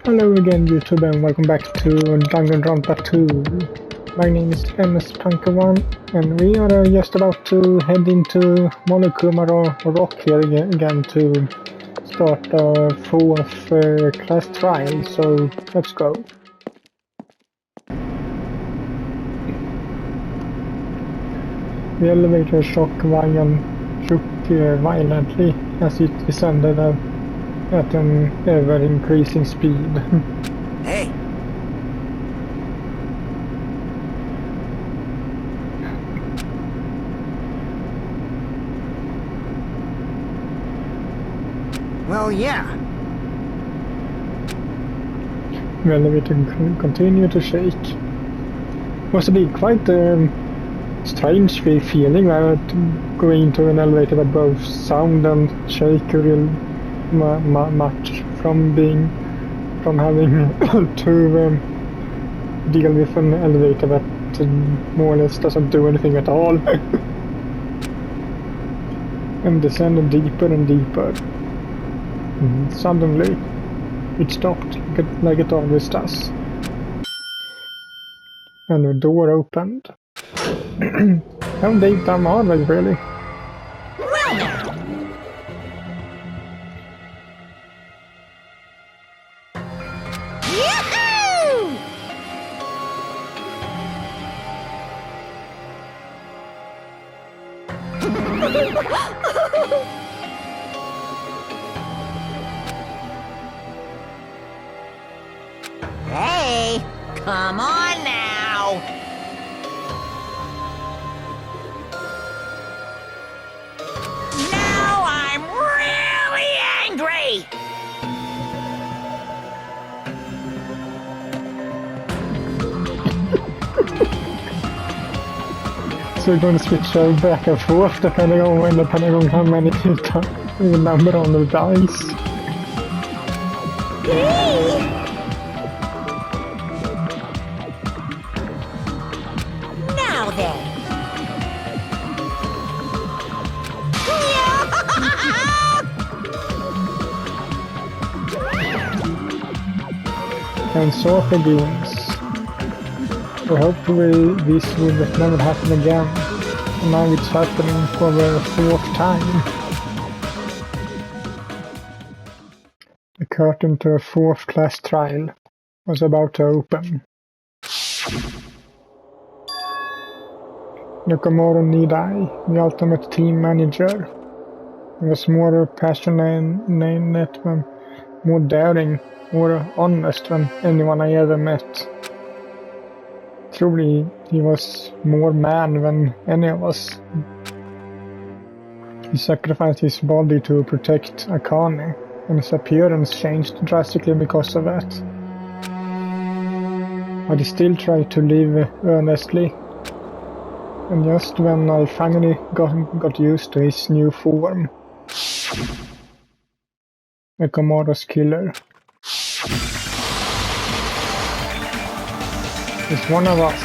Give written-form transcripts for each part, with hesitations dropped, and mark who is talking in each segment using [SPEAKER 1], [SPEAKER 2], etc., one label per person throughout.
[SPEAKER 1] Hello again YouTube and welcome back to Danganronpa 2. My name is MS-Punker1 and we are just about to head into Monokumaro Rock here again to start our fourth class trial, so let's go. The elevator shock wagon shook violently as it descended at an ever-increasing speed.
[SPEAKER 2] Hey! Well, yeah.
[SPEAKER 1] The elevator continued to shake. Must be quite a strange feeling going into an elevator that both sound and shake real much from having to deal with an elevator that more or less doesn't do anything at all and descended deeper and deeper. Suddenly it stopped like it always does and the door opened. How deep down are they really?
[SPEAKER 2] Hey! Come on now! Now I'm really angry!
[SPEAKER 1] So we're going to switch back and forth depending on how many the number on the dice.
[SPEAKER 2] Now then.
[SPEAKER 1] And so it begins. We hopefully this will never happen again. And now it's happening for the fourth time. The curtain to a fourth class trial was about to open. Nakamura Nidai, the ultimate team manager, was more passionate, more daring, more honest than anyone I ever met. Truly, he was more man than any of us. He sacrificed his body to protect Akane, and his appearance changed drastically because of that. But he still tried to live earnestly. And just when I finally got used to his new form, Nakamura's killer is one of us.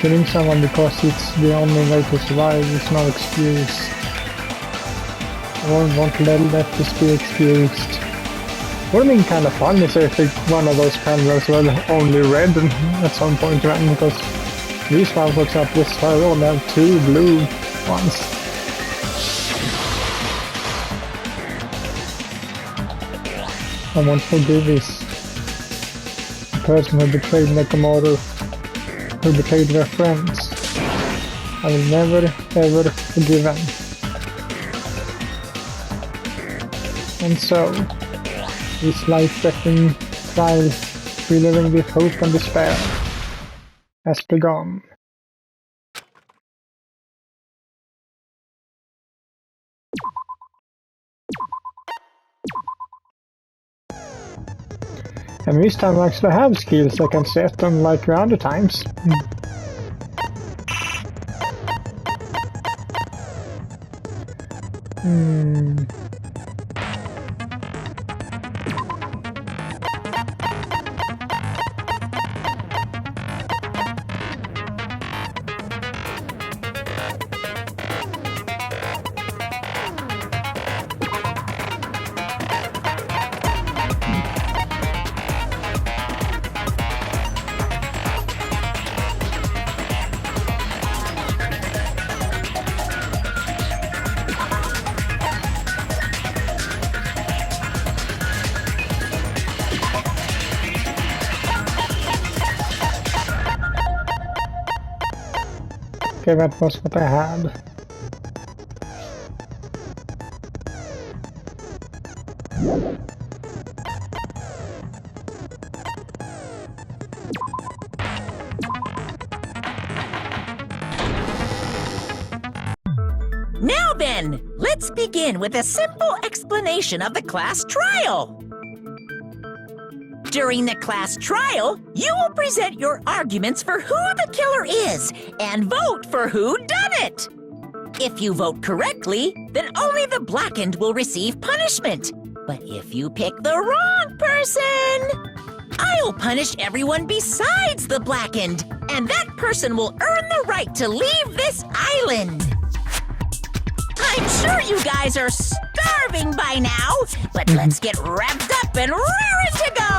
[SPEAKER 1] Killing someone because it's the only way to survive is no excuse. I won't let this be excused. Would have been kind of fun if one of those panels were only red at some point, right? Because these ones, for example, this file only have two blue ones. I won't forgive the person who betrayed Nakamura, who betrayed their friends. I will never ever forgive them. And so, this life-threatening trial, reliving with hope and despair, has begun. And this time I actually have skills I can set, unlike the other times. Okay, that was what I had.
[SPEAKER 2] Now then, let's begin with a simple explanation of the class trial. During the class trial, you will present your arguments for who the killer is and vote for who done it. If you vote correctly, then only the blackened will receive punishment. But if you pick the wrong person, I'll punish everyone besides the blackened, and that person will earn the right to leave this island. I'm sure you guys are starving by now, but let's get revved up and raring to go!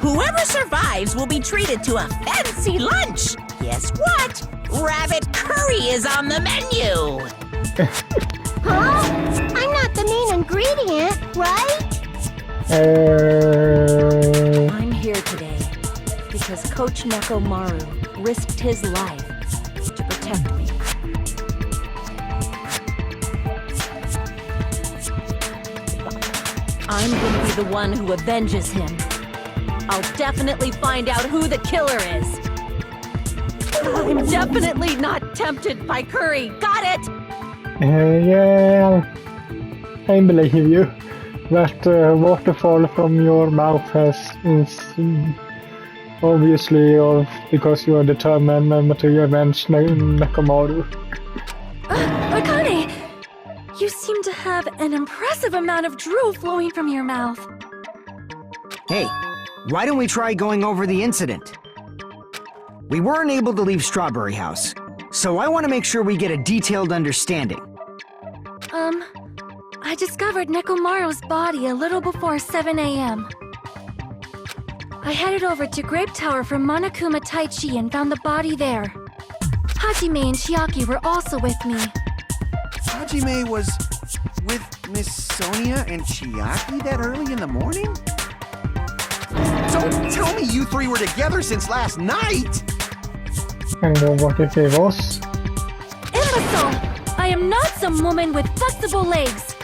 [SPEAKER 2] Whoever survives will be treated to a fancy lunch. Guess what? Rabbit curry is on the menu!
[SPEAKER 3] Huh? I'm not the main ingredient, right?
[SPEAKER 4] I'm here today because Coach Nekomaru risked his life to protect me. I'm gonna be the one who avenges him. I'll definitely find out who the killer is. I'm definitely not tempted by curry. Got it?
[SPEAKER 1] Yeah, I believe you. That waterfall from your mouth is obviously because you are determined to avenge Nekomaru.
[SPEAKER 4] Akane! You seem to have an impressive amount of drool flowing from your mouth.
[SPEAKER 5] Hey, why don't we try going over the incident? We weren't able to leave Strawberry House, so I want to make sure we get a detailed understanding.
[SPEAKER 4] I discovered Nekomaru's body a little before 7 a.m. I headed over to Grape Tower from Monokuma Taichi and found the body there. Hajime and Chiaki were also with me.
[SPEAKER 6] Hajime was with Miss Sonia and Chiaki that early in the morning? Don't tell me you three were together since last night!
[SPEAKER 1] And what if it was?
[SPEAKER 4] Imbecile! I am not some woman with flexible legs!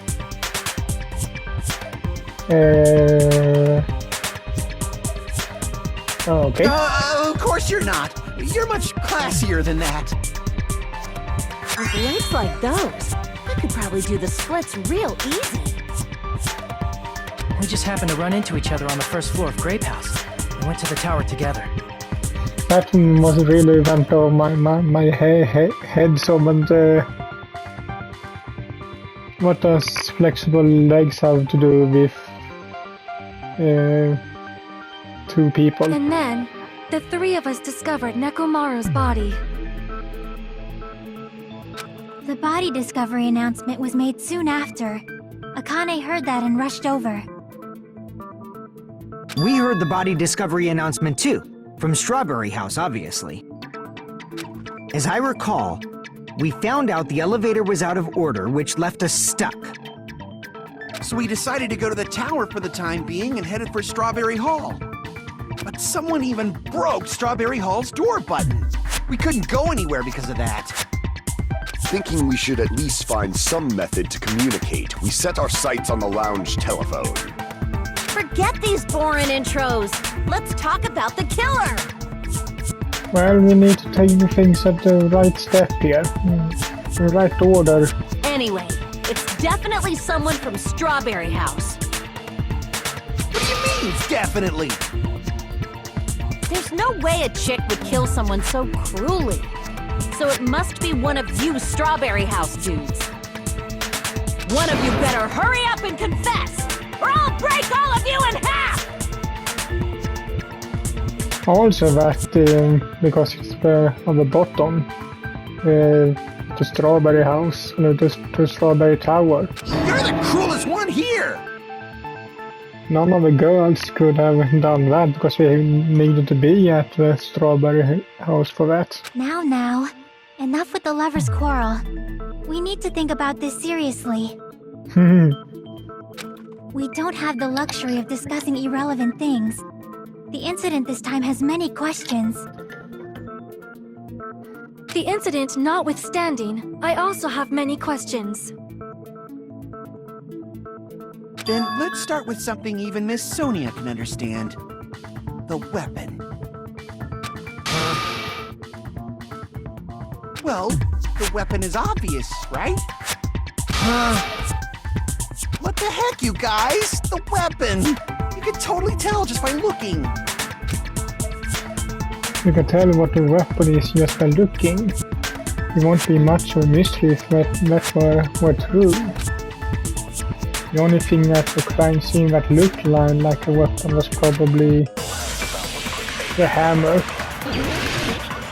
[SPEAKER 1] Okay.
[SPEAKER 6] Of course you're not! You're much classier than that!
[SPEAKER 4] With legs like those, I could probably do the splits real easy.
[SPEAKER 7] We just happened to run into each other on the first floor of Grape House. We went to the tower together.
[SPEAKER 1] That was really went over my head so, but what does flexible legs have to do with two people?
[SPEAKER 4] And then, the three of us discovered Nekomaru's body.
[SPEAKER 3] The body discovery announcement was made soon after. Akane heard that and rushed over.
[SPEAKER 5] We heard the body discovery announcement too, from Strawberry House, obviously. As I recall, we found out the elevator was out of order, which left us stuck.
[SPEAKER 6] So we decided to go to the tower for the time being and headed for Strawberry Hall. But someone even broke Strawberry Hall's door button. We couldn't go anywhere because of that.
[SPEAKER 8] Thinking we should at least find some method to communicate, we set our sights on the lounge telephone.
[SPEAKER 4] Forget these boring intros. Let's talk about the killer.
[SPEAKER 1] Well, we need to take the things at the right step here. The right order.
[SPEAKER 4] Anyway, it's definitely someone from Strawberry House.
[SPEAKER 6] What do you mean, definitely?
[SPEAKER 4] There's no way a chick would kill someone so cruelly. So it must be one of you Strawberry House dudes. One of you better hurry up and confess, or I'll break all of you in half!
[SPEAKER 1] Also that, because it's on the bottom, the Strawberry House, the Strawberry Tower.
[SPEAKER 6] You're the cruelest one here!
[SPEAKER 1] None of the girls could have done that because we needed to be at the Strawberry House for that.
[SPEAKER 3] Now, enough with the lovers' quarrel. We need to think about this seriously. We don't have the luxury of discussing irrelevant things. The incident this time has many questions. The incident notwithstanding, I also have many questions.
[SPEAKER 6] Then let's start with something even Miss Sonia can understand. The weapon. Well, the weapon is obvious, right? What the heck, you guys? The weapon! You can totally tell just by looking.
[SPEAKER 1] You can tell what the weapon is just by looking. It won't be much of a mystery if that were true. The only thing at the crime scene that looked like a weapon was probably the hammer.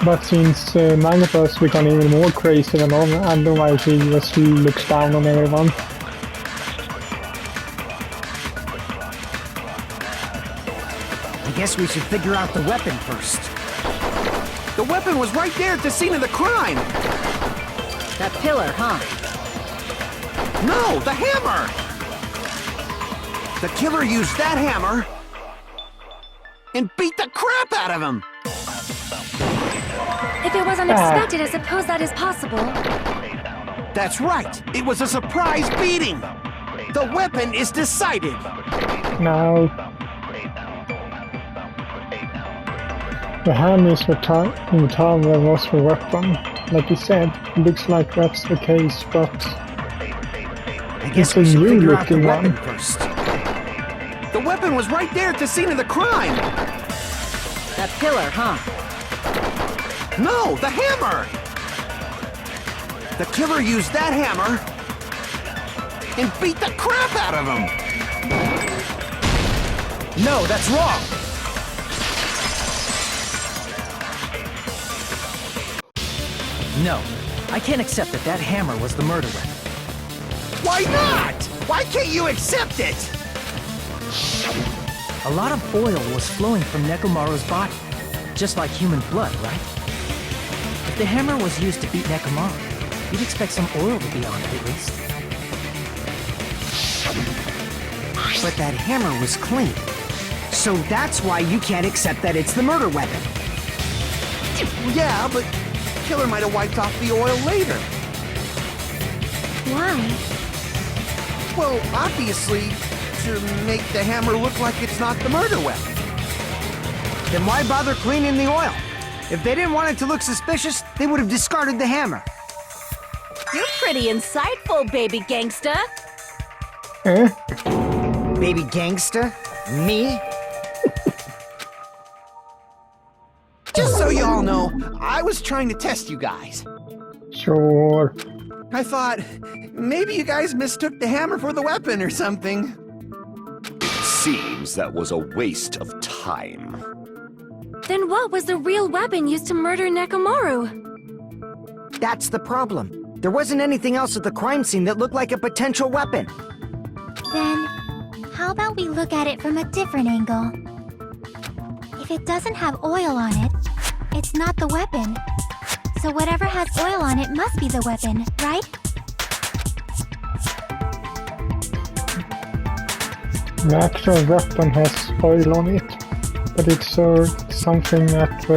[SPEAKER 1] But since none of us become even more crazy than otherwise, he just looks down on everyone.
[SPEAKER 5] I guess we should figure out the weapon first.
[SPEAKER 6] The weapon was right there at the scene of the crime!
[SPEAKER 4] That pillar, huh?
[SPEAKER 6] No, the hammer! The killer used that hammer and beat the crap out of him!
[SPEAKER 3] If it was unexpected, I suppose that is possible.
[SPEAKER 6] That's right! It was a surprise beating! The weapon is decided!
[SPEAKER 1] Now, the hand is the time there was the weapon. Like you said, it looks like that's the case, but
[SPEAKER 5] I guess
[SPEAKER 1] it's a
[SPEAKER 5] we should
[SPEAKER 1] new
[SPEAKER 5] figure out the
[SPEAKER 1] looking
[SPEAKER 5] weapon
[SPEAKER 1] one.
[SPEAKER 5] first.
[SPEAKER 6] The weapon was right there at the scene of the crime!
[SPEAKER 4] That pillar, huh?
[SPEAKER 6] No, the hammer! The killer used that hammer and beat the crap out of him!
[SPEAKER 7] No, that's wrong! No, I can't accept that that hammer was the murder weapon.
[SPEAKER 6] Why not? Why can't you accept it?
[SPEAKER 7] A lot of oil was flowing from Nekomaru's body, just like human blood, right? If the hammer was used to beat Nekomaru, you'd expect some oil to be on it at least.
[SPEAKER 5] But that hammer was clean. So that's why you can't accept that it's the murder weapon.
[SPEAKER 6] Yeah, but the killer might have wiped off the oil later.
[SPEAKER 3] Why?
[SPEAKER 6] Well, obviously, to make the hammer look like it's not the murder weapon.
[SPEAKER 5] Then why bother cleaning the oil? If they didn't want it to look suspicious, they would have discarded the hammer.
[SPEAKER 4] You're pretty insightful, baby gangsta.
[SPEAKER 1] Eh?
[SPEAKER 5] Baby gangsta? Me?
[SPEAKER 6] Just so you all know, I was trying to test you guys.
[SPEAKER 1] Sure.
[SPEAKER 6] I thought, maybe you guys mistook the hammer for the weapon or something.
[SPEAKER 8] Seems that was a waste of time.
[SPEAKER 3] Then what was the real weapon used to murder Nekomaru?
[SPEAKER 5] That's the problem. There wasn't anything else at the crime scene that looked like a potential weapon.
[SPEAKER 3] Then, how about we look at it from a different angle? If it doesn't have oil on it, it's not the weapon. So whatever has oil on it must be the weapon, right?
[SPEAKER 1] The actual weapon has oil on it, but it's something at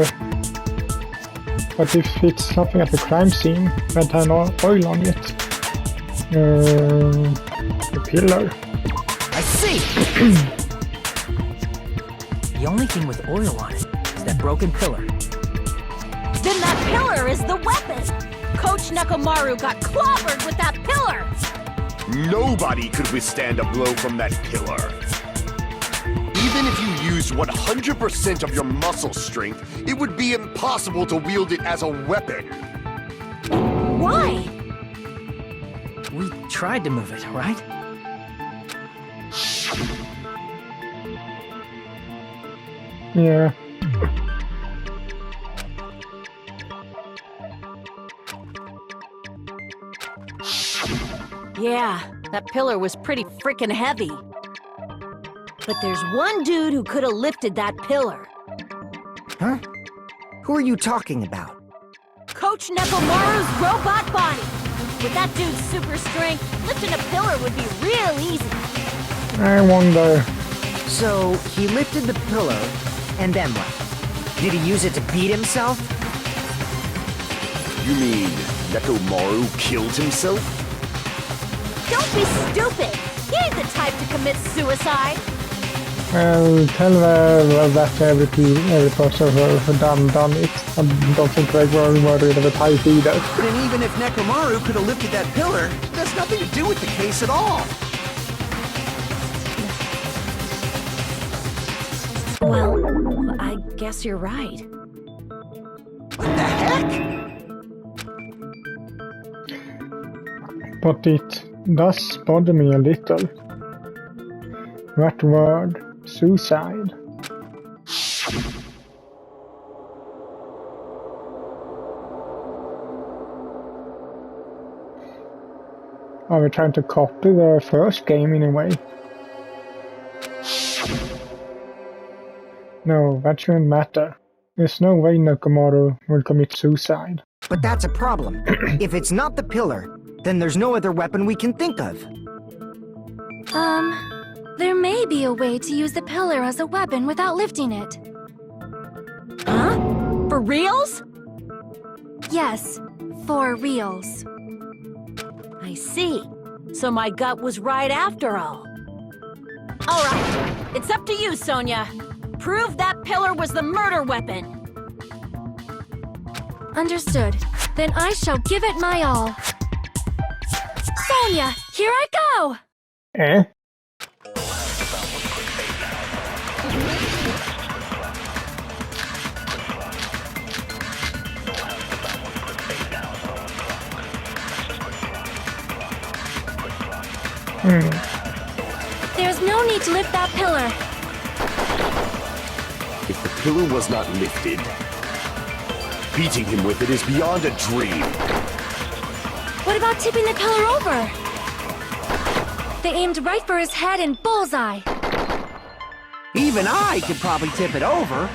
[SPEAKER 1] but if it's something at the crime scene that had oil on it, the pillar.
[SPEAKER 5] I see!
[SPEAKER 7] The only thing with oil on it is that broken pillar.
[SPEAKER 4] Then that pillar is the weapon! Coach Nekomaru got clobbered with that pillar!
[SPEAKER 8] Nobody could withstand a blow from that pillar. Even if you used 100% of your muscle strength, it would be impossible to wield it as a weapon.
[SPEAKER 4] Why?
[SPEAKER 7] We tried to move it, right?
[SPEAKER 1] Yeah.
[SPEAKER 4] Yeah, that pillar was pretty freaking heavy. But there's one dude who could have lifted that pillar.
[SPEAKER 5] Huh? Who are you talking about?
[SPEAKER 4] Coach Nekomaru's robot body! With that dude's super strength, lifting a pillar would be real easy.
[SPEAKER 1] I wonder.
[SPEAKER 5] So, he lifted the pillar, and then what? Did he use it to beat himself?
[SPEAKER 8] You mean Nekomaru killed himself?
[SPEAKER 4] Don't be stupid! He ain't the type to commit suicide!
[SPEAKER 1] Well, tell that to every person who done it. I don't think they were worried of a type either.
[SPEAKER 6] And even if Nekomaru could have lifted that pillar, that's nothing to do with the case at all.
[SPEAKER 4] Well, I guess you're right.
[SPEAKER 6] What the heck?
[SPEAKER 1] But it does bother me a little. That word, suicide. Are we trying to copy the first game in a way? No, that shouldn't matter. There's no way Nekomaru will commit suicide.
[SPEAKER 5] But that's a problem. If it's not the pillar, then there's no other weapon we can think of.
[SPEAKER 3] There may be a way to use the pillar as a weapon without lifting it.
[SPEAKER 4] Huh? For reals?
[SPEAKER 3] Yes, for reals.
[SPEAKER 4] I see. So my gut was right after all. All right, it's up to you, Sonia. Prove that pillar was the murder weapon.
[SPEAKER 3] Understood. Then I shall give it my all. Sonia, here I go!
[SPEAKER 1] Eh?
[SPEAKER 3] There's no need to lift that pillar.
[SPEAKER 8] If the pillar was not lifted, beating him with it is beyond a dream.
[SPEAKER 3] What about tipping the pillar over? They aimed right for his head and bullseye.
[SPEAKER 6] Even I could probably tip it over.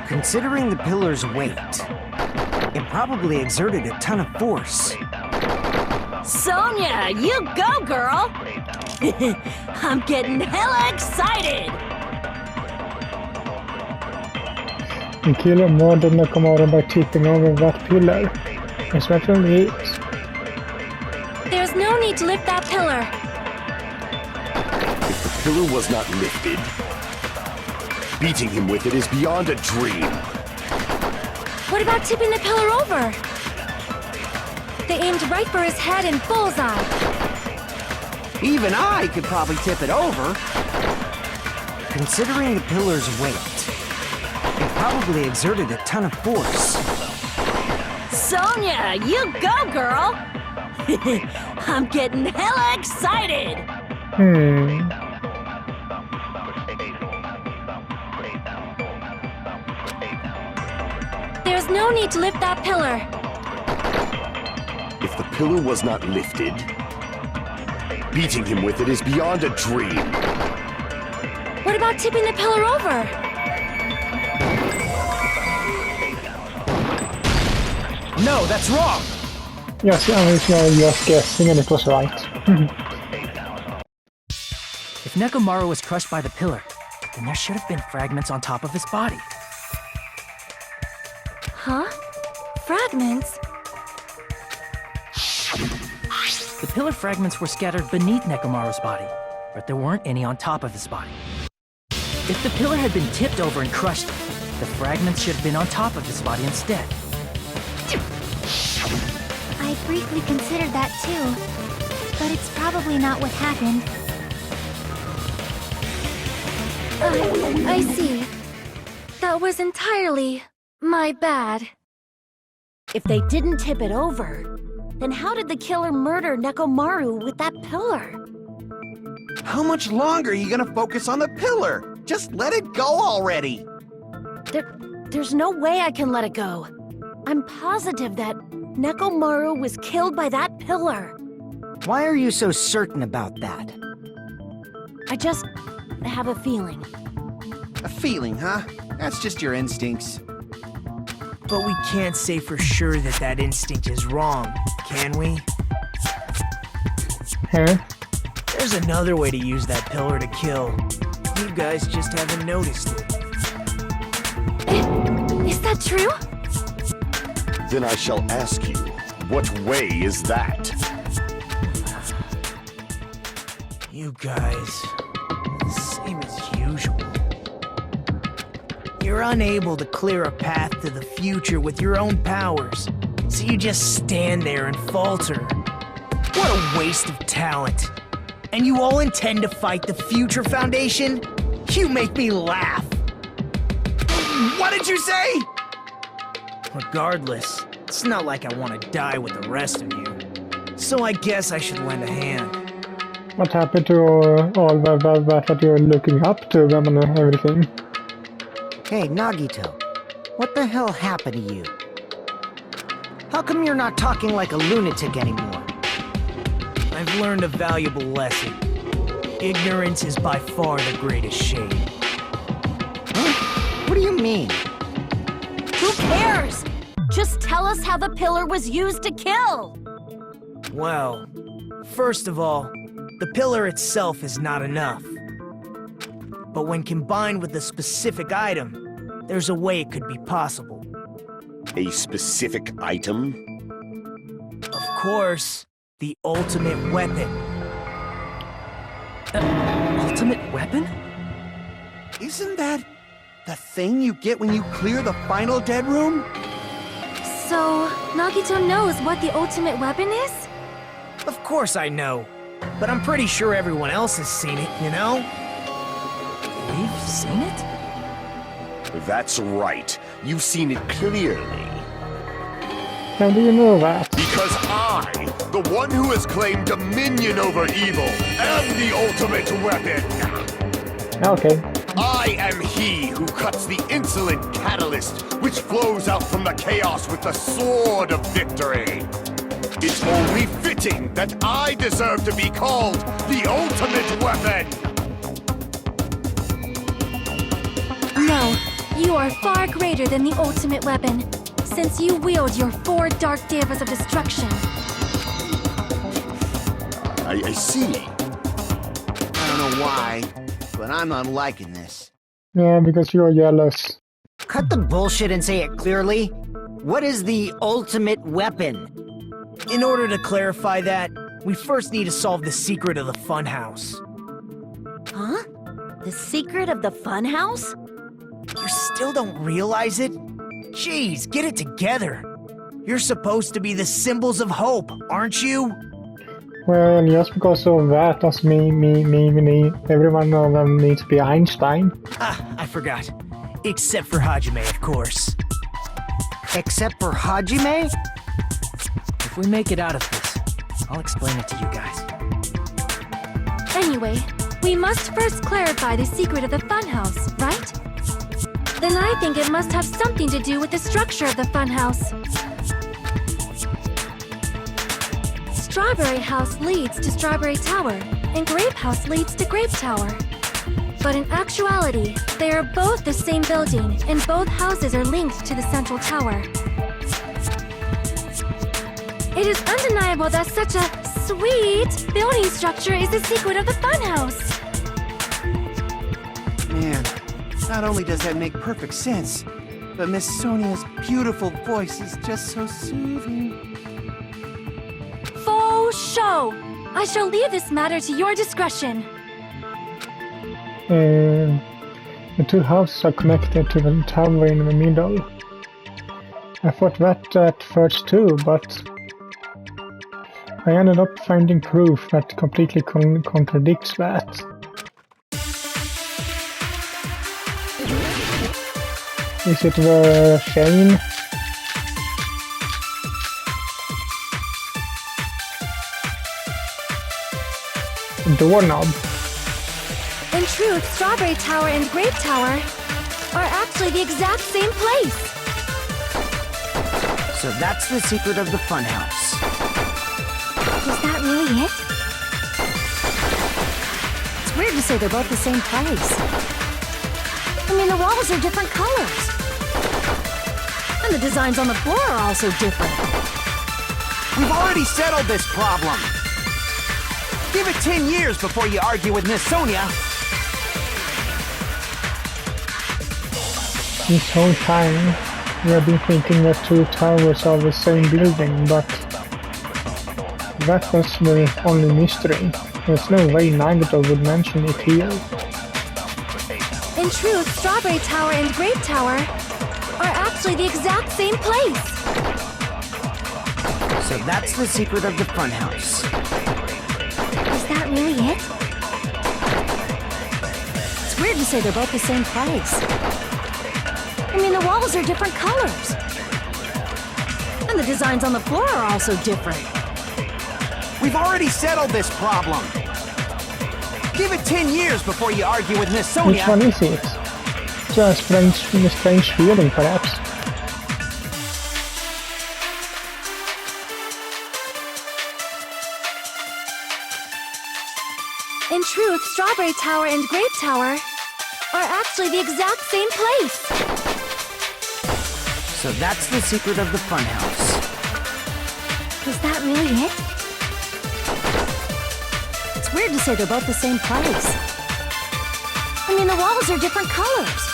[SPEAKER 5] Considering the pillar's weight, it probably exerted a ton of force.
[SPEAKER 4] Sonia, you go, girl! I'm getting hella excited!
[SPEAKER 1] You kill him more than Nekomaru by tipping over that pillar. Especially it.
[SPEAKER 3] There's no need to lift that pillar.
[SPEAKER 8] If the pillar was not lifted, beating him with it is beyond a dream.
[SPEAKER 3] What about tipping the pillar over? They aimed right for his head and bullseye.
[SPEAKER 6] Even I could probably tip it over.
[SPEAKER 5] Considering the pillar's weight, it probably exerted a ton of force.
[SPEAKER 4] Sonia, you go, girl! I'm getting hella excited!
[SPEAKER 3] There's no need to lift that pillar.
[SPEAKER 8] If the pillar was not lifted, beating him with it is beyond a dream.
[SPEAKER 3] What about tipping the pillar over?
[SPEAKER 7] No, that's wrong!
[SPEAKER 1] Yes, I was just guessing and it was right.
[SPEAKER 7] If Nekomaru was crushed by the pillar, then there should have been fragments on top of his body.
[SPEAKER 3] Huh? Fragments?
[SPEAKER 7] The pillar fragments were scattered beneath Nekomaru's body, but there weren't any on top of his body. If the pillar had been tipped over and crushed, the fragments should have been on top of his body instead.
[SPEAKER 3] I briefly considered that too, but it's probably not what happened. I see. That was entirely my bad.
[SPEAKER 4] If they didn't tip it over, then how did the killer murder Nekomaru with that pillar?
[SPEAKER 6] How much longer are you gonna focus on the pillar? Just let it go already!
[SPEAKER 4] There's no way I can let it go. I'm positive that Nekomaru was killed by that pillar.
[SPEAKER 5] Why are you so certain about that?
[SPEAKER 4] I just have a feeling.
[SPEAKER 6] A feeling, huh? That's just your instincts.
[SPEAKER 9] But we can't say for sure that that instinct is wrong, can we?
[SPEAKER 1] Huh?
[SPEAKER 9] There's another way to use that pillar to kill. You guys just haven't noticed it.
[SPEAKER 3] Is that true?
[SPEAKER 8] Then I shall ask you, what way is that?
[SPEAKER 9] You guys, same as usual. You're unable to clear a path to the future with your own powers, so you just stand there and falter. What a waste of talent. And you all intend to fight the Future Foundation? You make me laugh. What did you say? Regardless, it's not like I want to die with the rest of you. So I guess I should lend a hand.
[SPEAKER 1] What happened to all that you're looking up to them and everything?
[SPEAKER 5] Hey, Nagito. What the hell happened to you? How come you're not talking like a lunatic anymore?
[SPEAKER 9] I've learned a valuable lesson. Ignorance is by far the greatest shame.
[SPEAKER 5] Huh? What do you mean?
[SPEAKER 4] Who cares? Just tell us how the pillar was used to kill!
[SPEAKER 9] Well, first of all, the pillar itself is not enough. But when combined with a specific item, there's a way it could be possible.
[SPEAKER 8] A specific item?
[SPEAKER 9] Of course, the ultimate weapon.
[SPEAKER 7] Ultimate weapon?
[SPEAKER 6] Isn't that the thing you get when you clear the final dead room?
[SPEAKER 3] So, Nagito knows what the ultimate weapon is?
[SPEAKER 9] Of course I know, but I'm pretty sure everyone else has seen it, you know?
[SPEAKER 7] We've seen it?
[SPEAKER 8] That's right. You've seen it clearly.
[SPEAKER 1] How do you know that?
[SPEAKER 8] Because I, the one who has claimed dominion over evil, am the ultimate weapon.
[SPEAKER 1] Okay.
[SPEAKER 8] I am he who cuts the insolent catalyst which flows out from the chaos with the sword of victory. It's only fitting that I deserve to be called the ultimate weapon.
[SPEAKER 3] No, you are far greater than the ultimate weapon, since you wield your 4 dark devas of destruction.
[SPEAKER 8] I see.
[SPEAKER 6] I don't know why, but I'm not liking this.
[SPEAKER 1] Yeah, because you're jealous.
[SPEAKER 5] Cut the bullshit and say it clearly. What is the ultimate weapon?
[SPEAKER 9] In order to clarify that, we first need to solve the secret of the funhouse.
[SPEAKER 4] Huh? The secret of the funhouse?
[SPEAKER 9] You still don't realize it? Jeez, get it together. You're supposed to be the symbols of hope, aren't you?
[SPEAKER 1] Well, just because of that doesn't mean everyone of them needs to be Einstein.
[SPEAKER 9] Ah, I forgot. Except for Hajime, of course.
[SPEAKER 5] Except for Hajime?
[SPEAKER 7] If we make it out of this, I'll explain it to you guys.
[SPEAKER 3] Anyway, we must first clarify the secret of the funhouse, right? Then I think it must have something to do with the structure of the funhouse. Strawberry House leads to Strawberry Tower, and Grape House leads to Grape Tower. But in actuality, they are both the same building, and both houses are linked to the central tower. It is undeniable that such a sweet building structure is the secret of the funhouse.
[SPEAKER 6] Man, not only does that make perfect sense, but Miss Sonia's beautiful voice is just so soothing.
[SPEAKER 3] Faux show! I shall leave this matter to your discretion.
[SPEAKER 1] The two houses are connected to the tower in the middle. I thought that at first too, but I ended up finding proof that completely contradicts that. Is it the chain? Doorknob.
[SPEAKER 3] In truth, Strawberry Tower and Grape Tower are actually the exact same place.
[SPEAKER 5] So that's the secret of the funhouse.
[SPEAKER 3] Is that really it?
[SPEAKER 4] It's weird to say they're both the same place. I mean, the walls are different colors. And the designs on the floor are also different.
[SPEAKER 6] We've already settled this problem. Give it 10 years before you argue with Miss Sonia.
[SPEAKER 1] This whole time, we have been thinking that two towers are the same building, but that was the only mystery. There's no way Nagato would mention it here.
[SPEAKER 3] In truth, Strawberry Tower and Grape Tower are actually the exact same place.
[SPEAKER 5] So that's the secret of the funhouse.
[SPEAKER 3] Is that really it?
[SPEAKER 4] It's weird to say they're both the same place. I mean, the walls are different colors. And the designs on the floor are also different.
[SPEAKER 6] We've already settled this problem. Give it 10 years before you argue with Miss
[SPEAKER 1] Which
[SPEAKER 6] Sonia.
[SPEAKER 1] one is it? Just a strange feeling, perhaps.
[SPEAKER 3] In truth, Strawberry Tower and Grape Tower are actually the exact same place.
[SPEAKER 5] So that's the secret of the funhouse.
[SPEAKER 3] Is that really it?
[SPEAKER 4] It's weird to say they're both the same place. I mean, the walls are different colors.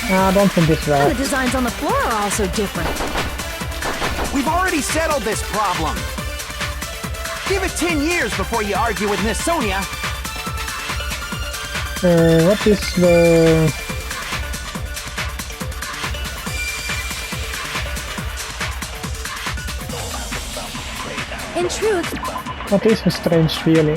[SPEAKER 1] I don't think it's
[SPEAKER 4] And
[SPEAKER 1] right.
[SPEAKER 4] the designs on the floor are also different.
[SPEAKER 6] We've already settled this problem. Give it 10 years before you argue with Miss Sonia.
[SPEAKER 1] What is the...
[SPEAKER 3] In truth,
[SPEAKER 1] What is a strange feeling?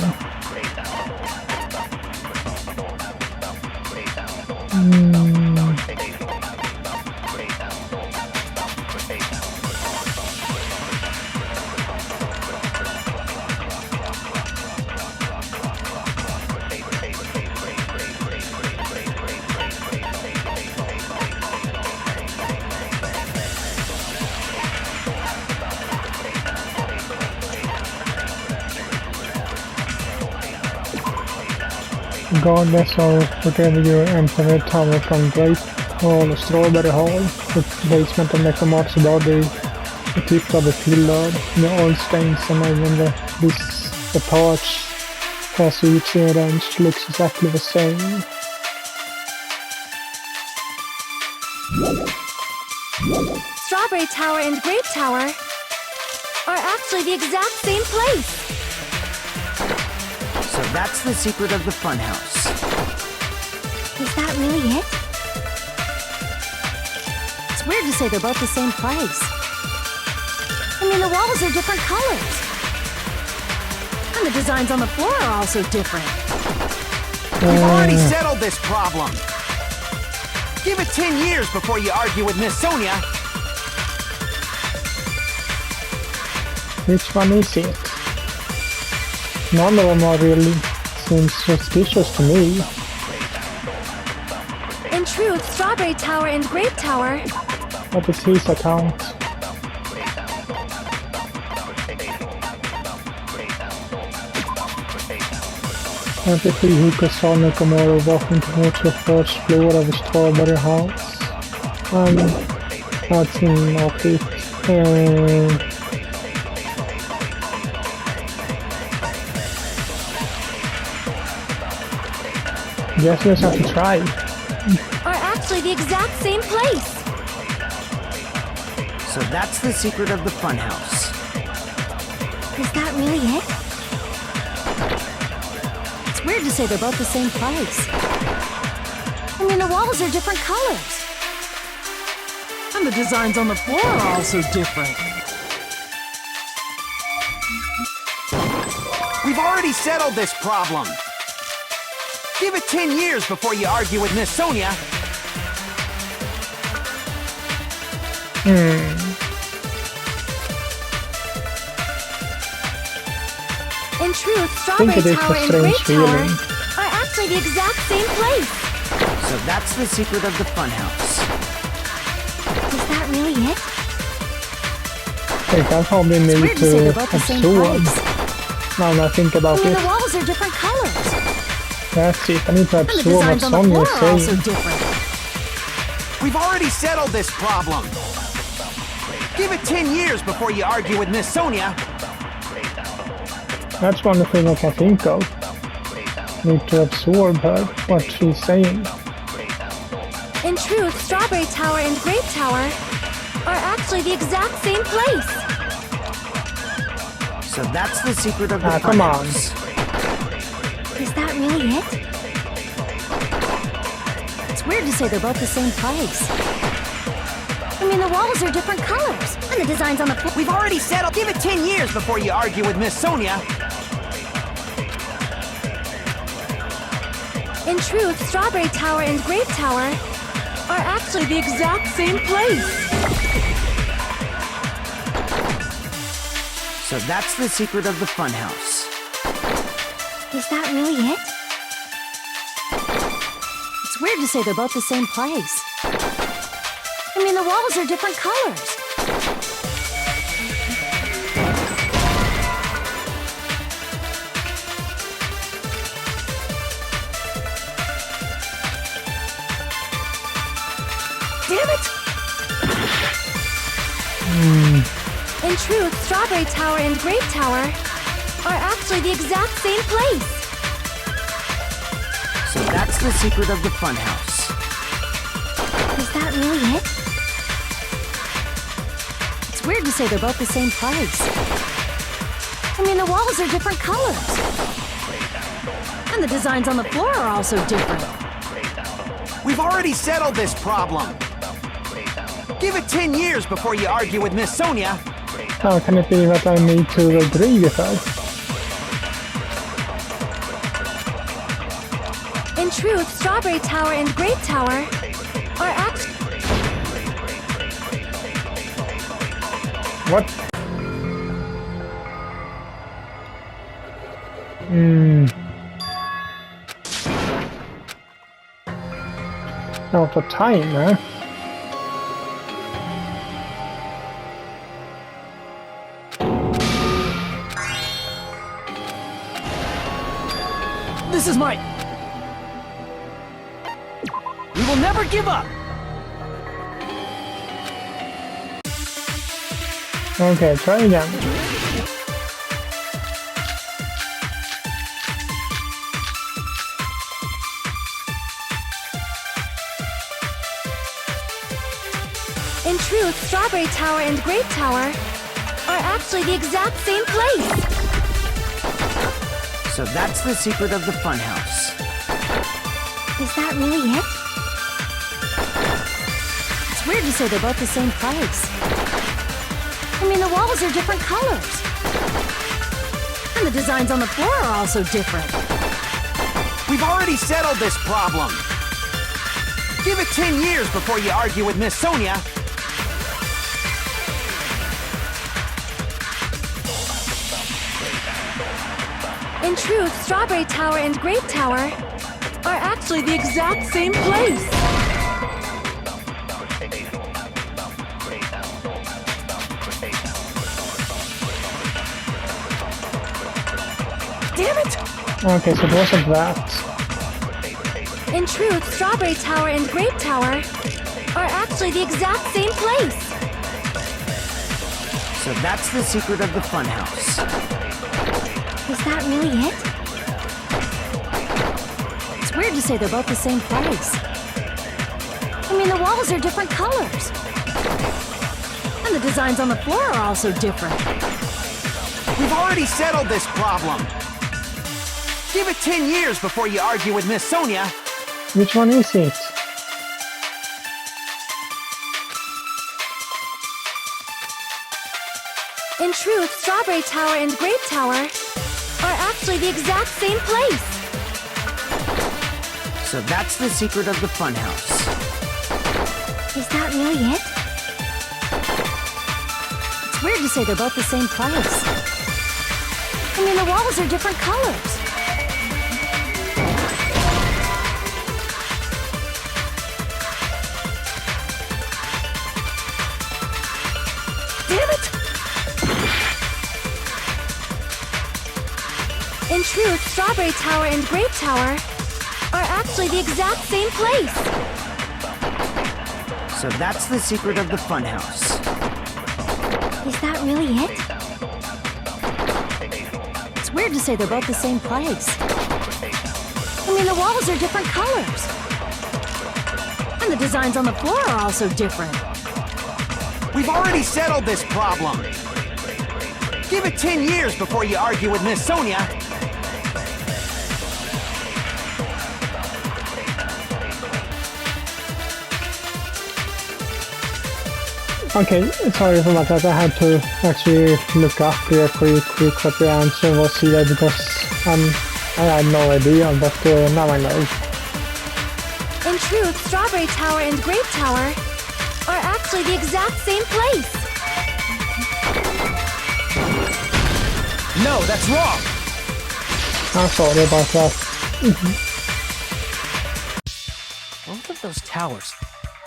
[SPEAKER 1] Regardless of whatever you enter the tower from Grape Hall or Strawberry Hall, the basement of Nekomaru's body, the tip of the pillar, the oil stains and even the parts as each arranged looks exactly the same.
[SPEAKER 3] Strawberry Tower and Grape Tower are actually the exact same place.
[SPEAKER 5] So that's the secret of the funhouse.
[SPEAKER 3] Is that really it?
[SPEAKER 4] It's weird to say they're both the same place. I mean, the walls are different colors. And the designs on the floor are also different.
[SPEAKER 6] We've already settled this problem. Give it 10 years before you argue with Miss Sonia.
[SPEAKER 1] Which one is it? None of them are really seems suspicious to me.
[SPEAKER 3] In truth, Strawberry Tower and Grape Tower
[SPEAKER 1] What is his account? Every who saw Nekomaru walking towards the first floor of the Strawberry House. That's in okay. Guess we'll have to try.
[SPEAKER 3] are actually the exact same place.
[SPEAKER 5] So that's the secret of the funhouse.
[SPEAKER 3] Is that really it?
[SPEAKER 4] It's weird to say they're both the same place. I mean, the walls are different colors. And the designs on the floor are also different.
[SPEAKER 6] We've already settled this problem. Give it 10 years before you argue with Miss Sonia.
[SPEAKER 3] In truth,
[SPEAKER 1] I
[SPEAKER 3] Strawberry
[SPEAKER 1] think it is
[SPEAKER 3] Tower
[SPEAKER 1] a
[SPEAKER 3] and
[SPEAKER 1] strange
[SPEAKER 3] Grape Tower
[SPEAKER 1] feeling.
[SPEAKER 3] are actually the exact same place.
[SPEAKER 5] So that's the secret of the funhouse.
[SPEAKER 3] Is that really it?
[SPEAKER 1] They can probably
[SPEAKER 4] It's
[SPEAKER 1] need
[SPEAKER 4] weird to say
[SPEAKER 1] to
[SPEAKER 4] they're both the same
[SPEAKER 1] absorb.
[SPEAKER 4] place.
[SPEAKER 1] Now that I think
[SPEAKER 4] I
[SPEAKER 1] about
[SPEAKER 4] mean,
[SPEAKER 1] it,
[SPEAKER 4] the walls are different colors.
[SPEAKER 1] that's it. I need to
[SPEAKER 4] And the
[SPEAKER 1] absorb what
[SPEAKER 4] designs on the
[SPEAKER 1] Sonia
[SPEAKER 4] floor
[SPEAKER 1] is
[SPEAKER 4] are also
[SPEAKER 1] saying.
[SPEAKER 4] different.
[SPEAKER 6] We've already settled this problem. Give it 10 years before you argue with Miss Sonia.
[SPEAKER 1] That's one thing I can think of. Need to absorb her, what she's saying.
[SPEAKER 3] In truth, Strawberry Tower and Grape Tower are actually the exact same place.
[SPEAKER 5] So that's the secret of the
[SPEAKER 1] come on.
[SPEAKER 5] funhouse.
[SPEAKER 3] Is that really it?
[SPEAKER 4] It's weird to say they're both the same place. I mean, the walls are different colors, and the designs on the floor.
[SPEAKER 6] We've already settled. Give it 10 years before you argue with Miss Sonia.
[SPEAKER 3] In truth, Strawberry Tower and Grape Tower are actually the exact same place.
[SPEAKER 5] So that's the secret of the funhouse.
[SPEAKER 3] Is that really it?
[SPEAKER 4] It's weird to say they're both the same place. I mean, the walls are different colors. Damn it!
[SPEAKER 3] In truth, Strawberry Tower and Grape Tower are actually the exact same place.
[SPEAKER 5] So that's the secret of the funhouse.
[SPEAKER 3] Is that really it?
[SPEAKER 4] It's weird to say they're both the same place. I mean, the walls are different colors. And the designs on the floor are also different.
[SPEAKER 6] We've already settled this problem. Give it 10 years before you argue with Miss Sonia.
[SPEAKER 1] How can it be that I need to agree with her?
[SPEAKER 3] In truth, Strawberry Tower and Grape Tower are actually...
[SPEAKER 1] What? Out of time, huh?
[SPEAKER 7] This is my... We will never give up!
[SPEAKER 1] Okay, try again.
[SPEAKER 3] In truth, Strawberry Tower and Grape Tower are actually the exact same place.
[SPEAKER 5] So that's the secret of the funhouse.
[SPEAKER 3] Is that really it?
[SPEAKER 4] It's weird to say they're both the same place. I mean, the walls are different colors. And the designs on the floor are also different.
[SPEAKER 6] We've already settled this problem. Give it 10 years before you argue with Miss Sonia.
[SPEAKER 3] In truth, Strawberry Tower and Grape Tower are actually the exact same place.
[SPEAKER 4] Damn it!
[SPEAKER 1] Okay, so it wasn't that.
[SPEAKER 3] In truth, Strawberry Tower and Grape Tower are actually the exact same place.
[SPEAKER 5] So that's the secret of the funhouse.
[SPEAKER 3] Is that really it?
[SPEAKER 4] It's weird to say they're both the same place. I mean, the walls are different colors. And the designs on the floor are also different.
[SPEAKER 6] We've already settled this problem. Give it 10 years before you argue with Miss Sonia.
[SPEAKER 1] Which one is it?
[SPEAKER 3] In truth, Strawberry Tower and Grape Tower are actually the exact same place.
[SPEAKER 5] So that's the secret of the funhouse.
[SPEAKER 3] Is that really it?
[SPEAKER 4] It's weird to say they're both the same place. I mean, the walls are different colors. Damn it!
[SPEAKER 3] In truth, Strawberry Tower and Grape Tower are actually the exact same place.
[SPEAKER 5] So that's the secret of the funhouse.
[SPEAKER 3] Is that really it?
[SPEAKER 4] It's weird to say they're both the same place. I mean, the walls are different colors. And And the designs on the floor are also different.
[SPEAKER 6] We've already settled this problem. Give it 10 years before you argue with Miss Sonia.
[SPEAKER 1] Okay, sorry for that. I had to actually look up here pretty quick what the answer was here because I had no idea, but now I know.
[SPEAKER 3] In truth, Strawberry Tower and Grape Tower are actually the exact same place.
[SPEAKER 9] No, that's wrong!
[SPEAKER 1] I'm sorry about that.
[SPEAKER 7] Both of those towers,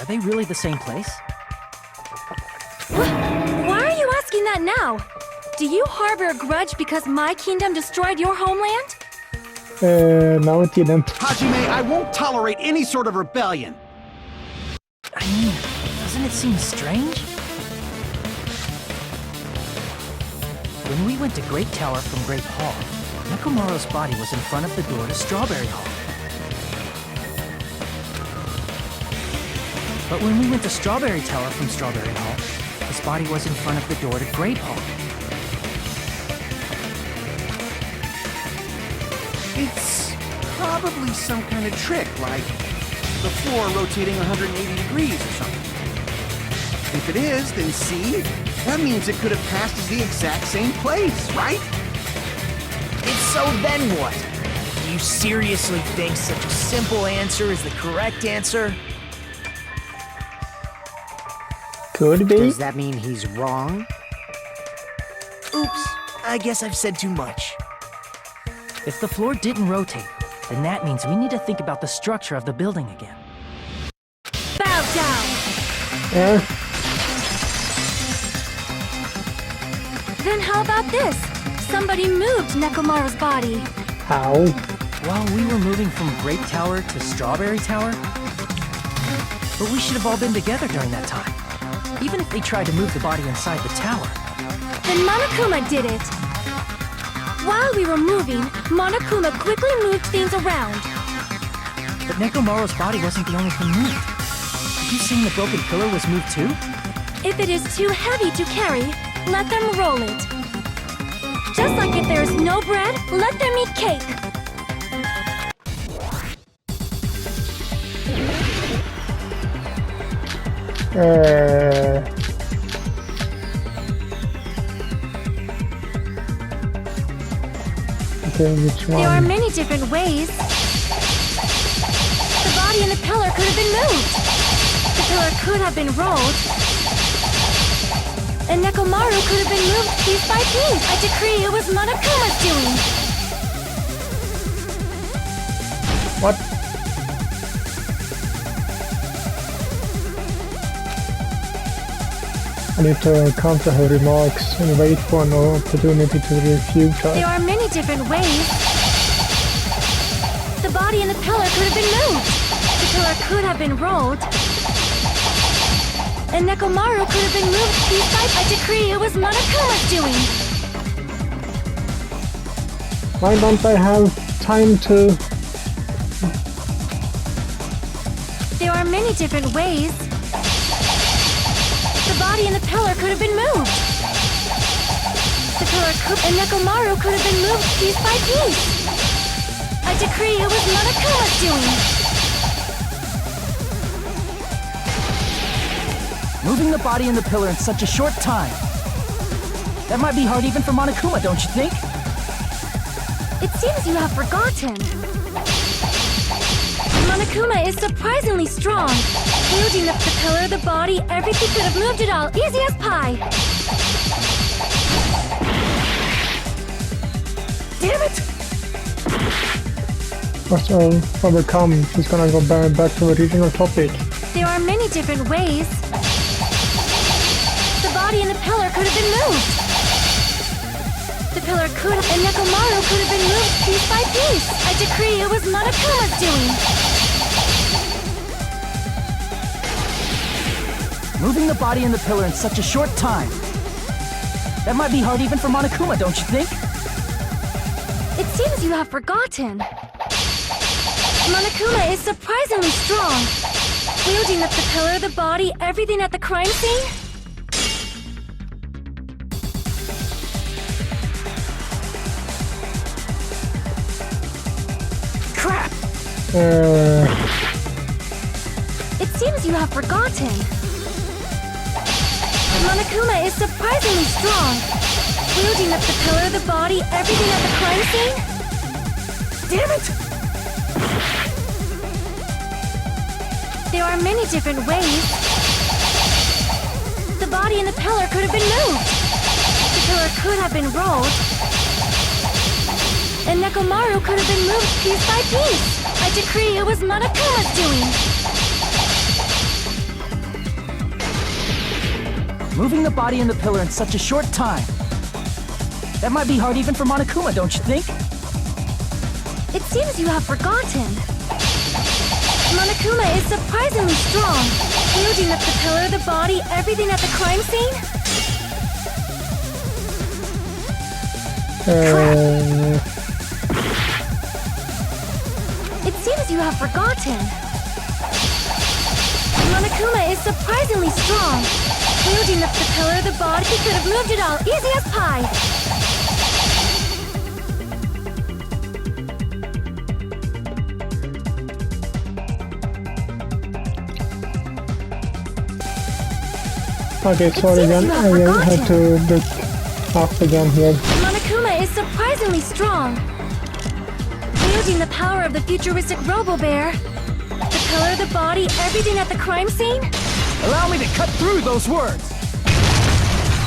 [SPEAKER 7] are they really the same place?
[SPEAKER 3] Why are you asking that now? Do you harbor a grudge because my kingdom destroyed your homeland?
[SPEAKER 1] No, it didn't.
[SPEAKER 6] Hajime, I won't tolerate any sort of rebellion.
[SPEAKER 7] I mean, doesn't it seem strange? When we went to Great Tower from Great Hall, Nekomaru's body was in front of the door to Strawberry Hall. But when we went to Strawberry Tower from Strawberry Hall, his body was in front of the door to Grape Hall.
[SPEAKER 6] It's probably some kind of trick, like the floor rotating 180 degrees or something. If it is, then see? That means it could have passed as the exact same place, right?
[SPEAKER 9] If so, then what? Do you seriously think such a simple answer is the correct answer?
[SPEAKER 1] Could be.
[SPEAKER 5] Does that mean he's wrong?
[SPEAKER 9] Oops, I guess I've said too much.
[SPEAKER 7] If the floor didn't rotate, then that means we need to think about the structure of the building again.
[SPEAKER 3] Bow down! Then how about this? Somebody moved Nekomaru's body.
[SPEAKER 1] How?
[SPEAKER 7] While we were moving from Great Tower to Strawberry Tower? But we should have all been together during that time. Even if they tried to move the body inside the tower.
[SPEAKER 3] Then Monokuma did it. While we were moving, Monokuma quickly moved things around.
[SPEAKER 7] But Nekomaru's body wasn't the only thing moved. Did you see the broken pillar was moved too?
[SPEAKER 3] If it is too heavy to carry, let them roll it. Just like if there is no bread, let them eat cake.
[SPEAKER 1] Okay, which one?
[SPEAKER 3] There are many different ways. The body and the pillar could have been moved. The pillar could have been rolled. And Nekomaru could have been moved piece by piece. I decree it was Monokuma's doing.
[SPEAKER 1] What? I need to counter her remarks and wait for an opportunity to refute her.
[SPEAKER 3] There are many different ways. The body and the pillar could have been moved. The pillar could have been rolled. And Nekomaru could have been moved piece by piece. I decree it was Monokuma's doing.
[SPEAKER 1] Why don't I have time to...
[SPEAKER 3] There are many different ways. The body and the pillar could have been moved. The pillar could... And Nekomaru could have been moved piece by piece. I decree it was Monokuma's doing.
[SPEAKER 7] Moving the body and the pillar in such a short time. That might be hard even for Monokuma, don't you think?
[SPEAKER 3] It seems you have forgotten. Monokuma is surprisingly strong. Wielding the pillar, the body, everything could have moved it all, easy as pie.
[SPEAKER 7] Damn it!
[SPEAKER 1] What's overcome? She's gonna go back to the original topic.
[SPEAKER 3] There are many different ways. The body and the pillar could have been moved. The pillar could have... And Nekomaru could have been moved piece by piece. I decree it was Monokuma's doing.
[SPEAKER 7] Moving the body and the pillar in such a short time. That might be hard even for Monokuma, don't you think?
[SPEAKER 3] It seems you have forgotten. Monokuma is surprisingly strong. Wielding up the pillar, the body, everything at the crime scene?
[SPEAKER 7] Crap!
[SPEAKER 3] It seems you have forgotten. Monokuma is surprisingly strong. Wielding up the pillar, the body, everything at the crime scene?
[SPEAKER 7] Damn it!
[SPEAKER 3] There are many different ways. The body and the pillar could have been moved. The pillar could have been rolled. And Nekomaru could have been moved piece by piece. I decree it was Monokuma's doing.
[SPEAKER 7] Moving the body and the pillar in such a short time. That might be hard even for Monokuma, don't you think?
[SPEAKER 3] It seems you have forgotten. Monokuma is surprisingly strong. Wielding up the pillar, the body, everything at the crime scene? It seems you have forgotten. Monokuma is surprisingly strong. Wielding up the pillar, the body, he could have moved it all, easy as pie.
[SPEAKER 1] Okay, sorry again. I had to look up again here.
[SPEAKER 3] Monokuma is surprisingly strong. Wielding the power of the futuristic Robo-Bear. The pillar, the body, everything at the crime scene?
[SPEAKER 7] Allow me to cut through those words!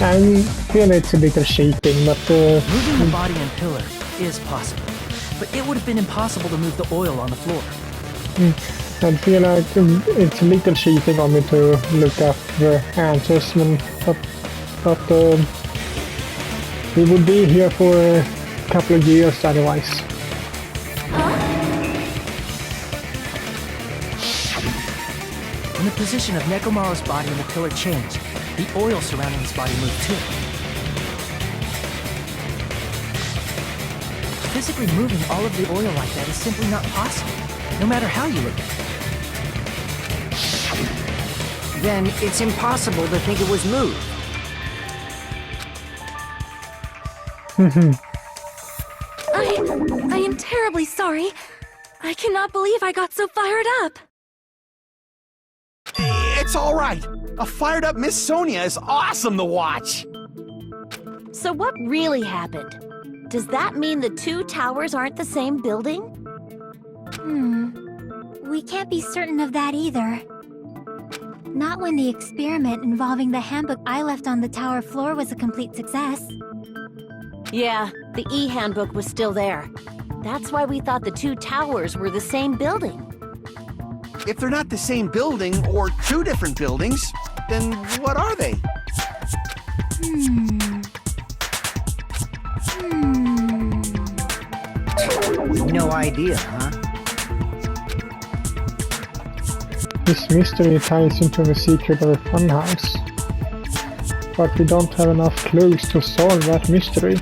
[SPEAKER 1] I feel it's a little shaking, but
[SPEAKER 7] Moving the body and pillar is possible, but it would have been impossible to move the oil on the floor.
[SPEAKER 1] I feel like it's a little cheating on me to look up the answers, but we would be here for a couple of years otherwise.
[SPEAKER 7] When the position of Nekomaru's body and the pillar changed, the oil surrounding his body moved too. Physically moving all of the oil like that is simply not possible, no matter how you look at it.
[SPEAKER 5] Then it's impossible to think it was moved.
[SPEAKER 3] I am terribly sorry. I cannot believe I got so fired up.
[SPEAKER 6] It's all right. A fired-up Miss Sonia is awesome to watch.
[SPEAKER 4] So what really happened? Does that mean the two towers aren't the same building?
[SPEAKER 3] We can't be certain of that either. Not when the experiment involving the handbook I left on the tower floor was a complete success.
[SPEAKER 4] Yeah, the e-handbook was still there. That's why we thought the two towers were the same building.
[SPEAKER 6] If they're not the same building, or two different buildings, then what are they?
[SPEAKER 5] No idea, huh?
[SPEAKER 1] This mystery ties into the secret of a funhouse. But we don't have enough clues to solve that mystery.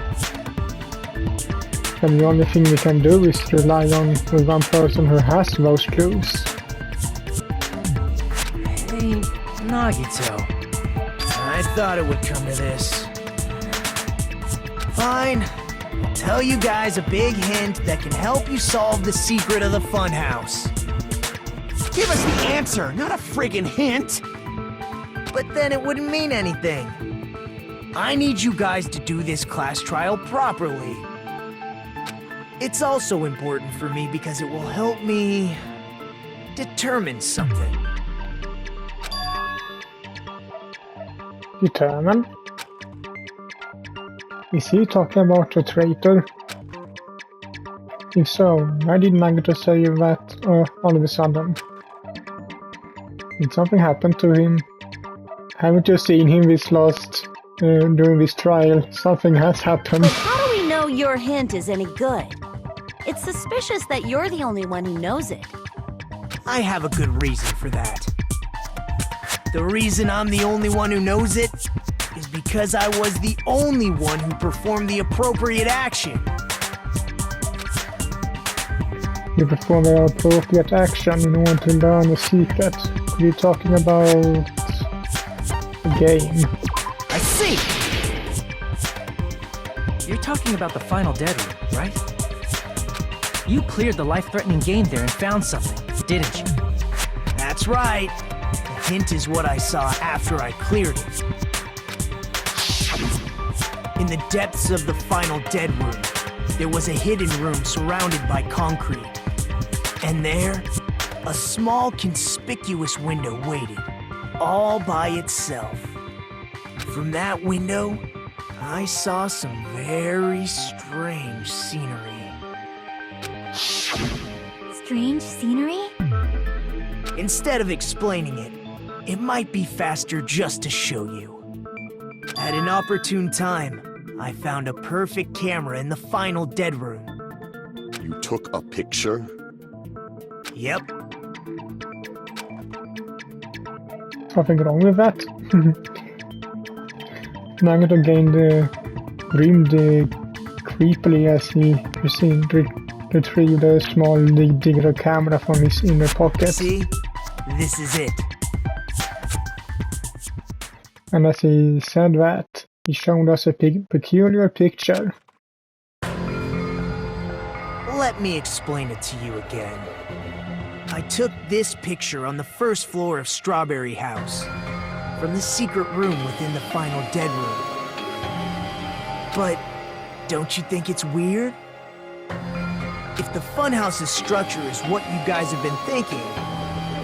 [SPEAKER 1] And the only thing we can do is rely on the one person who has those clues.
[SPEAKER 9] Hey, Nagito. I thought it would come to this. Fine. I'll tell you guys a big hint that can help you solve the secret of the funhouse.
[SPEAKER 6] Give us the answer, not a friggin' hint!
[SPEAKER 9] But then it wouldn't mean anything. I need you guys to do this class trial properly. It's also important for me because it will help me determine something.
[SPEAKER 1] Determine? Is he talking about the traitor? If so, why did Nagito say that all of a sudden? Did something happen to him? Haven't you seen him this during this trial? Something has happened.
[SPEAKER 4] But how do we know your hint is any good? It's suspicious that you're the only one who knows it.
[SPEAKER 9] I have a good reason for that. The reason I'm the only one who knows it is because I was the only one who performed the appropriate action.
[SPEAKER 1] You perform an appropriate action in order to learn a secret. we're talking about a game.
[SPEAKER 7] I see! You're talking about the final dead room, right? You cleared the life-threatening game there and found something, didn't you?
[SPEAKER 9] That's right. The hint is what I saw after I cleared it. In the depths of the final dead room, there was a hidden room surrounded by concrete. And there, a small conspicuous window waited, all by itself. From that window, I saw some very strange scenery.
[SPEAKER 3] Strange scenery?
[SPEAKER 9] Instead of explaining it, it might be faster just to show you. At an opportune time, I found a perfect camera in the final dead room.
[SPEAKER 8] You took a picture?
[SPEAKER 9] Yep,
[SPEAKER 1] Nothing wrong with that. Nagato gained dreamed creepily as he retrieved a small digital camera from his inner pocket.
[SPEAKER 9] see? This is it.
[SPEAKER 1] And as he said that, he showed us a peculiar picture.
[SPEAKER 9] Let me explain it to you again. I took this picture on the first floor of Strawberry House, from the secret room within the final dead room. But don't you think it's weird? If the funhouse's structure is what you guys have been thinking,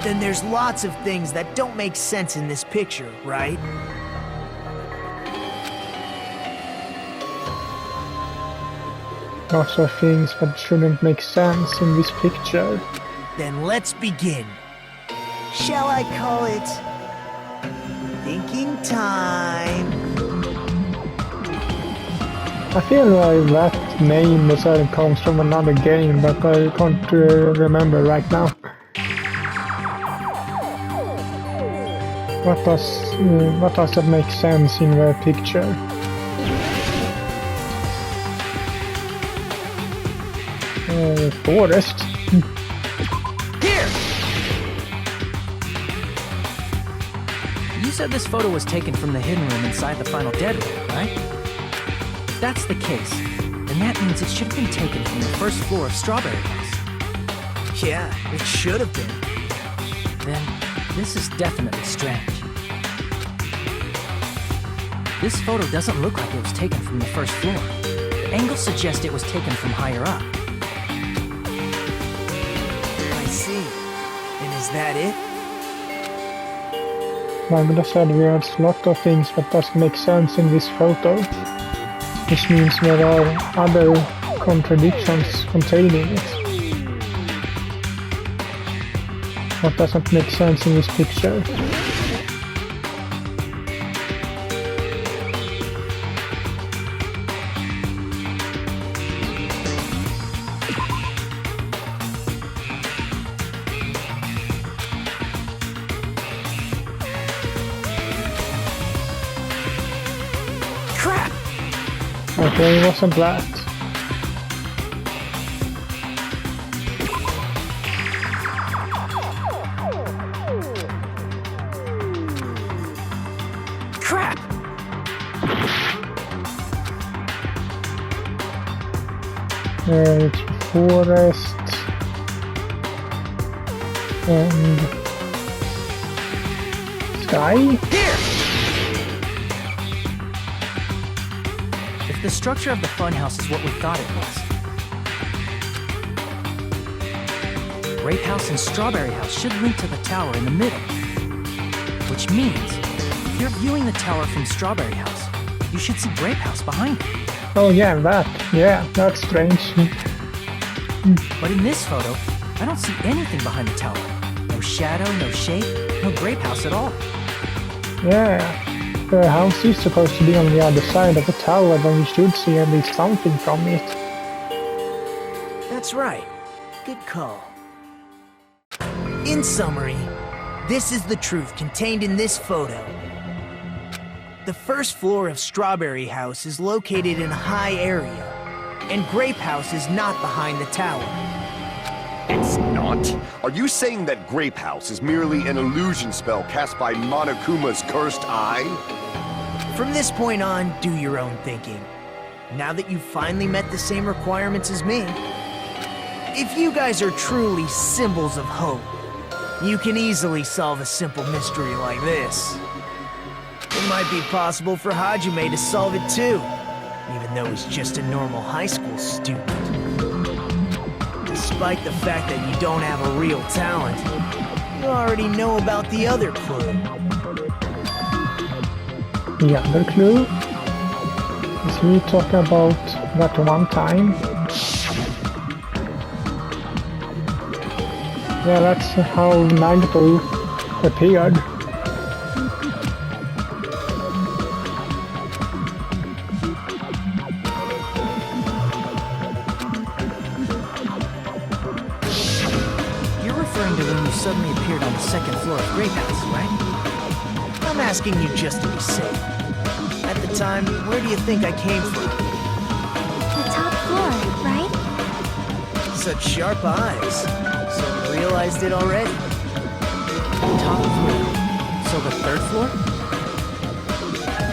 [SPEAKER 9] then there's lots of things that don't make sense in this picture, right?
[SPEAKER 1] Lots of things that shouldn't make sense in this picture.
[SPEAKER 9] Then let's begin. Shall I call it thinking time?
[SPEAKER 1] I feel like that name comes from another game, but I can't remember right now. What does that make sense in the picture? Forest.
[SPEAKER 7] Here! You said this photo was taken from the hidden room inside the final dead room, right? If that's the case, then that means it should have been taken from the first floor of Strawberry House.
[SPEAKER 9] Yeah, it should have been.
[SPEAKER 7] Then, this is definitely strange. This photo doesn't look like it was taken from the first floor. The angles suggest it was taken from higher up.
[SPEAKER 9] I see. And is that it?
[SPEAKER 1] Like I said, there's a lot of things that doesn't make sense in this photo. Which means there are other contradictions containing it. What doesn't make sense in this picture?
[SPEAKER 7] Crap!
[SPEAKER 1] Okay, it wasn't that.
[SPEAKER 7] Crap!
[SPEAKER 1] It's forest and sky.
[SPEAKER 7] Here! If the structure of the funhouse is what we thought it was, Grape House and Strawberry House should link to the tower in the middle. Which means, if you're viewing the tower from Strawberry House, you should see Grape House behind it.
[SPEAKER 1] Oh yeah, that. Yeah, that's strange.
[SPEAKER 7] But in this photo, I don't see anything behind the tower. No shadow, no shape, no Grape House at all.
[SPEAKER 1] Yeah, the house is supposed to be on the other side of the tower, then we should see at least something from it.
[SPEAKER 9] That's right. Good call. In summary, this is the truth contained in this photo. The first floor of Strawberry House is located in a high area, and Grape House is not behind the tower.
[SPEAKER 8] It's not? Are you saying that Grape House is merely an illusion spell cast by Monokuma's cursed eye?
[SPEAKER 9] From this point on, do your own thinking. Now that you've finally met the same requirements as me, if you guys are truly symbols of hope, you can easily solve a simple mystery like this. It might be possible for Hajime to solve it too, even though he's just a normal high school student. Despite the fact that you don't have a real talent, you already know about the other clue.
[SPEAKER 1] The other clue? Is he talking about that one time? Yeah, that's how Nagito appeared.
[SPEAKER 7] You're referring to when you suddenly appeared on the second floor of Grape House, right?
[SPEAKER 9] I'm asking you just to be safe. At the time, where do you think I came from?
[SPEAKER 3] The top floor, right?
[SPEAKER 9] Such sharp eyes. So you realized it already?
[SPEAKER 7] Top floor. So the third floor?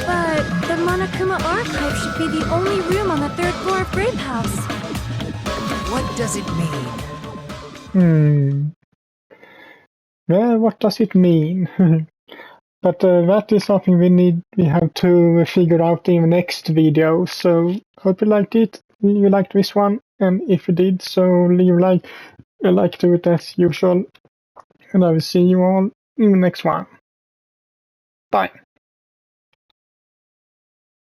[SPEAKER 3] But the Monokuma archive should be the only room on the third floor of Grape House.
[SPEAKER 9] What does it mean?
[SPEAKER 1] Yeah, what does it mean? But that is something we have to figure out in the next video. So hope you liked it. You liked this one, and if you did, so leave a like to it as usual. And I will see you all in the next one. Bye.